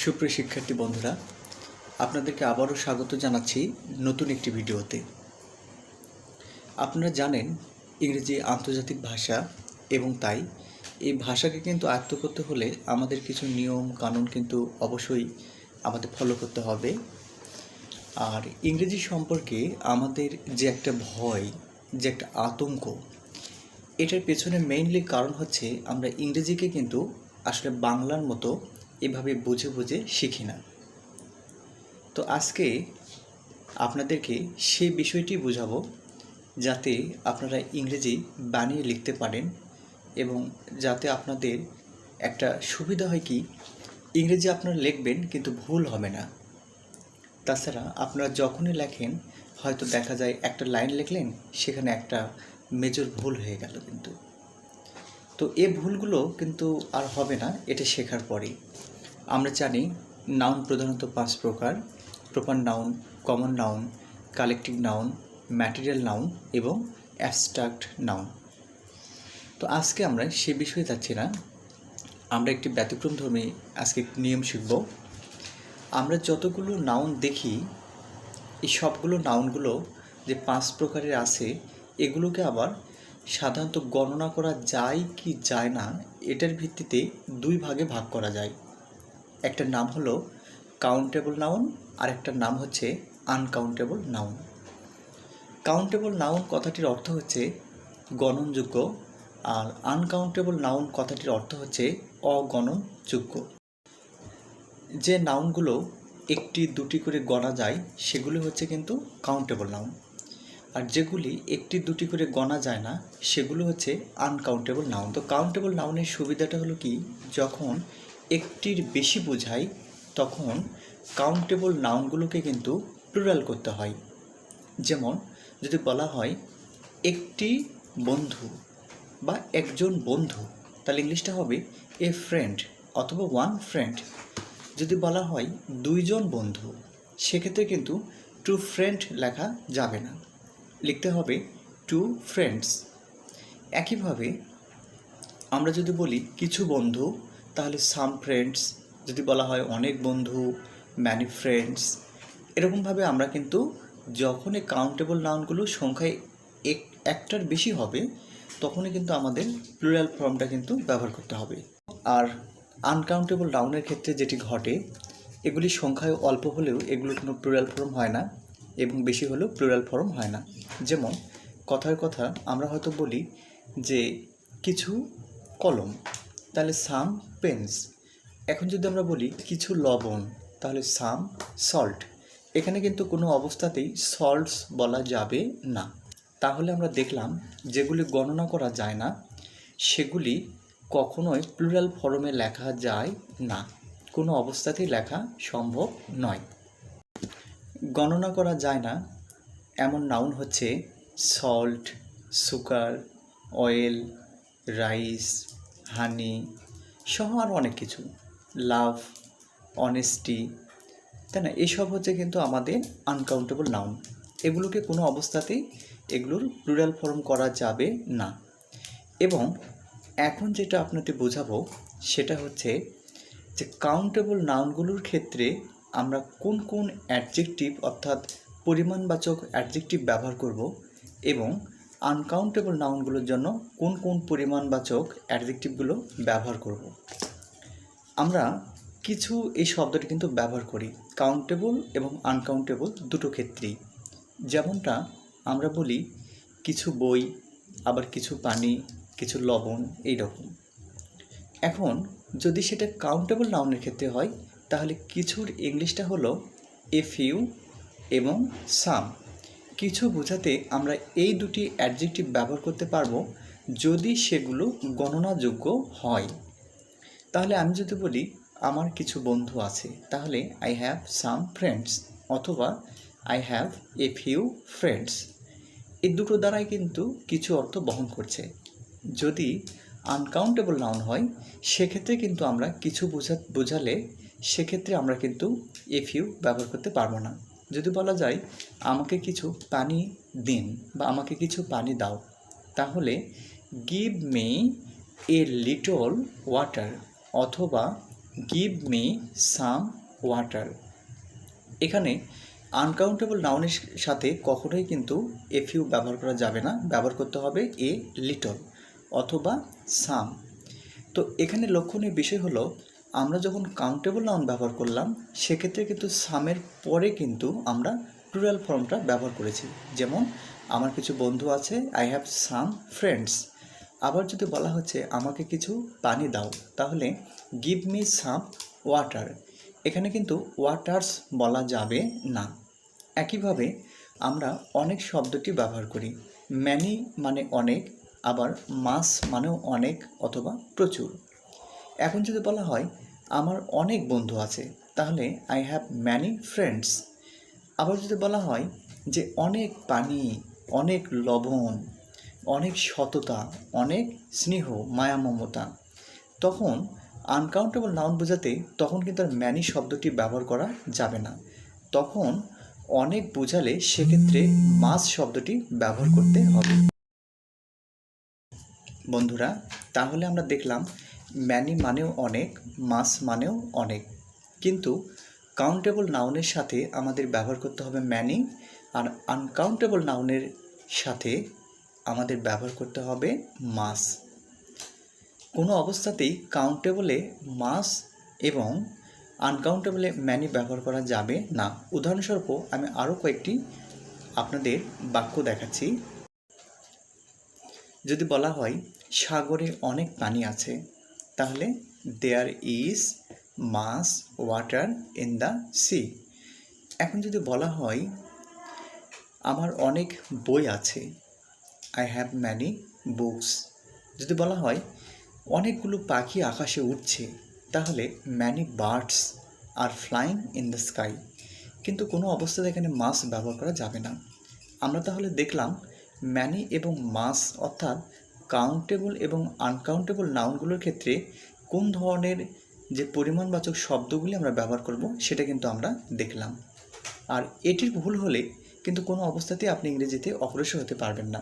সুপ্রিয় শিক্ষার্থী বন্ধুরা, আপনাদেরকে আবারও স্বাগত জানাচ্ছি নতুন একটি ভিডিওতে। আপনারা জানেন ইংরেজি আন্তর্জাতিক ভাষা এবং তাই এই ভাষাকে কিন্তু আয়ত্ত করতে হলে আমাদের কিছু নিয়ম কানুন কিন্তু অবশ্যই আমাদের ফলো করতে হবে। আর ইংরেজি সম্পর্কে আমাদের যে একটা ভয়, যে একটা আতঙ্ক, এটার পেছনে মেইনলি কারণ হচ্ছে আমরা ইংরেজিকে কিন্তু আসলে বাংলার মতো এভাবে বুঝে বুঝে শিখি না। তো আজকে আপনাদেরকে সেই বিষয়টি বোঝাবো যাতে আপনারা ইংরেজি বানিয়ে লিখতে পারেন এবং যাতে আপনাদের একটা সুবিধা হয় কি ইংরেজি আপনারা লিখবেন কিন্তু ভুল হবে না। তাছাড়া আপনারা যখনই লেখেন হয়তো দেখা যায় একটা লাইন লিখলেন, সেখানে একটা মেজর ভুল হয়ে গেল কিন্তু। তো এই ভুলগুলো কিন্তু আর হবে না এটা শেখার পরেই। আমরা জানি নাউন প্রধানত 5 প্রকার: proper noun, common noun, collective noun, material noun এবং অ্যাবস্ট্রাক্ট নাউন। তো আজকে আমরা সে বিষয়ে যাচ্ছি না, আমরা একটি ব্যতিক্রমধর্মী আজকে নিয়ম শিখব। আমরা যতগুলো নাউন দেখি এই সবগুলো নাউনগুলো যে 5 প্রকারের আছে, এগুলোকে আবার সাধারণত গণনা করা যায় কি যায় না এটার ভিত্তিতে 2 ভাগে ভাগ করা যায়। একটা নাম হলো কাউন্টেবল নাউন আর একটা নাম হচ্ছে আনকাউন্টেবল নাউন। কাউন্টেবল নাউন কথাটির অর্থ হচ্ছে গণনযোগ্য, আর আনকাউন্টেবল নাউন কথাটির অর্থ হচ্ছে অগণনযোগ্য। যে নাউনগুলো একটি দুটি করে গণা যায় সেগুলি হচ্ছে কিন্তু কাউন্টেবল নাউন, আর যেগুলি একটি দুটি করে গণা যায় না সেগুলো হচ্ছে আনকাউন্টেবল নাউন। তো কাউন্টেবল নাউনের সুবিধাটা হলো কি, যখন একটির বেশি বোঝায় তখন কাউন্টেবল নাউনগুলোকে কিন্তু প্লুরাল করতে হয়। যেমন যদি বলা হয় একটি বন্ধু বা একজন বন্ধু, তাহলে ইংলিশটা হবে এ ফ্রেন্ড অথবা ওয়ান ফ্রেন্ড। যদি বলা হয় 2 জন বন্ধু, সেক্ষেত্রে কিন্তু 2 ফ্রেন্ড লেখা যাবে না, লিখতে হবে 2 ফ্রেন্ডস। একইভাবে আমরা যদি বলি কিছু বন্ধু, তাহলে সাম ফ্রেন্ডস। যদি বলা হয় অনেক বন্ধু, ম্যানি ফ্রেন্ডস। এরকমভাবে আমরা কিন্তু যখনই কাউন্টেবল নাউনগুলো সংখ্যায় একটার বেশি হবে তখনই কিন্তু আমাদের প্লুরাল ফর্মটা কিন্তু ব্যবহার করতে হবে। আর আনকাউন্টেবল নাউনের ক্ষেত্রে যেটি ঘটে, এগুলি সংখ্যায় অল্প হলেও এগুলো কোনো প্লুরাল ফর্ম হয় না এবং বেশি হলেও প্লুরাল ফর্ম হয় না। যেমন কথার কথা আমরা হয়তো বলি যে কিছু কলম, তাহলে সাম পেন্স। এখন যদি আমরা বলি কিছু লবণ, তাহলে সাম সল্ট। এখানে কিন্তু কোনো অবস্থাতেই সল্টস বলা যাবে না। তাহলে আমরা দেখলাম যেগুলি গণনা করা যায় না সেগুলি কখনোই প্লুরাল ফর্মে লেখা যায় না, কোনো অবস্থাতেই লেখা সম্ভব নয়। গণনা করা যায় না এমন নাউন হচ্ছে সল্ট, সুগার, অয়েল, রাইস, হানি সহ আরও অনেক কিছু, লাভ, অনেস্টি, তাই না? এসব হচ্ছে কিন্তু আমাদের আনকাউন্টেবল নাউন। এগুলোকে কোনো অবস্থাতেই এগুলোর প্লুরাল ফর্ম করা যাবে না। এবং এখন যেটা আপনাদের বোঝাবো সেটা হচ্ছে যে কাউন্টেবল নাউনগুলোর ক্ষেত্রে আমরা কোন কোন অ্যাডজেক্টিভ অর্থাৎ পরিমাণবাচক অ্যাডজেক্টিভ ব্যবহার করব এবং আনকাউন্টেবল নাউনগুলোর জন্য কোন কোন পরিমাণবাচক অ্যাডজেক্টিভগুলো ব্যবহার করব। আমরা কিছু এই শব্দটি কিন্তু ব্যবহার করি কাউন্টেবল এবং আনকাউন্টেবল দুটো ক্ষেত্রেই। যেমনটা আমরা বলি কিছু বই, আবার কিছু পানি, কিছু লবণ, এই রকম। এখন যদি সেটা কাউন্টেবল নাউনের ক্ষেত্রে হয় তাহলে কিছুর ইংলিশটা হলো এ ফিউ এবং সাম। কিছু বোঝাতে আমরা এই দুটি অ্যাডজেক্টিভ ব্যবহার করতে পারবো যদি সেগুলো গণনাযোগ্য হয়। তাহলে আমি যদি বলি আমার কিছু বন্ধু আছে, তাহলে আই হ্যাভ সাম ফ্রেন্ডস অথবা I have a few friends. এই দুটো দ্বারাই কিন্তু কিছু অর্থ বহন করছে। যদি আনকাউন্টেবল নাউন হয় সেক্ষেত্রে কিন্তু আমরা কিছু বোঝালে সেক্ষেত্রে আমরা কিন্তু এ ফিউ ব্যবহার করতে পারবো না। যদি বলা যায় আমাকে কিছু পানি দিন বা আমাকে কিছু পানি দাও, তাহলে give me a little water অথবা গিভ মি সাম ওয়াটার। এখানে আনকাউন্টেবল নাউনের সাথে কখনোই কিন্তু এ ফিউ ব্যবহার করা যাবে না, ব্যবহার করতে হবে এ লিটল অথবা সাম। তো এখানে লক্ষণীয় বিষয় হলো আমরা যখন কাউন্টেবল নাউন ব্যবহার করলাম সেক্ষেত্রে কিন্তু সামের পরে কিন্তু আমরা প্লুরাল ফর্মটা ব্যবহার করেছি। যেমন আমার কিছু বন্ধু আছে, আই হ্যাভ সাম ফ্রেন্ডস। আবার যদি বলা হচ্ছে আমাকে কিছু পানি দাও, তাহলে গিভ মি সাম ওয়াটার। এখানে কিন্তু ওয়াটার্স বলা যাবে না। একইভাবে আমরা অনেক শব্দটি ব্যবহার করি। ম্যানি মানে অনেক, আবার মাস মানেও অনেক অথবা প্রচুর। এখন যদি বলা হয় আমার অনেক বন্ধু আছে, তাহলে আই হ্যাভ ম্যানি ফ্রেন্ডস। আবার যদি বলা হয় যে অনেক পানি, অনেক লবণ, অনেক সততা, অনেক স্নেহ, মায়া মমতা, তখন আনকাউন্টেবল নাউন বোঝাতে তখন কিন্তু আর ম্যানি শব্দটি ব্যবহার করা যাবে না। তখন অনেক বোঝালে সেক্ষেত্রে মাস শব্দটি ব্যবহার করতে হবে। বন্ধুরা, তাহলে আমরা দেখলাম ম্যানি মানেও অনেক, মাস মানেও অনেক, কিন্তু কাউন্টেবল নাউনের সাথে আমাদের ব্যবহার করতে হবে ম্যানি, আর আনকাউন্টেবল নাউনের সাথে আমাদের ব্যবহার করতে হবে মাস। কোনো অবস্থাতেই কাউন্টেবলে মাস এবং আনকাউন্টেবলে ম্যানি ব্যবহার করা যাবে না। উদাহরণস্বরূপ আমি আরও কয়েকটি আপনাদের বাক্য দেখাচ্ছি। যদি বলা হয় সাগরে অনেক পানি আছে, তাহলে there is much water in the sea. এখন যদি বলা হয় আমার অনেক বই আছে, আই হ্যাভ ম্যানি বুকস। যদি বলা হয় অনেকগুলো পাখি আকাশে উঠছে, তাহলে many birds are flying in the sky. কিন্তু কোনো অবস্থাতে এখানে মাস ব্যবহার করা যাবে না। আমরা তাহলে দেখলাম ম্যানি এবং মাস অর্থাৎ কাউন্টেবল এবং আনকাউন্টেবল নাউনগুলোর ক্ষেত্রে কোন ধরনের যে পরিমাণবাচক শব্দগুলি আমরা ব্যবহার করব সেটা কিন্তু আমরা দেখলাম। আর এটির ভুল হলে কিন্তু কোনো অবস্থাতেই আপনি ইংরেজিতে অগ্রসর হতে পারবেন না।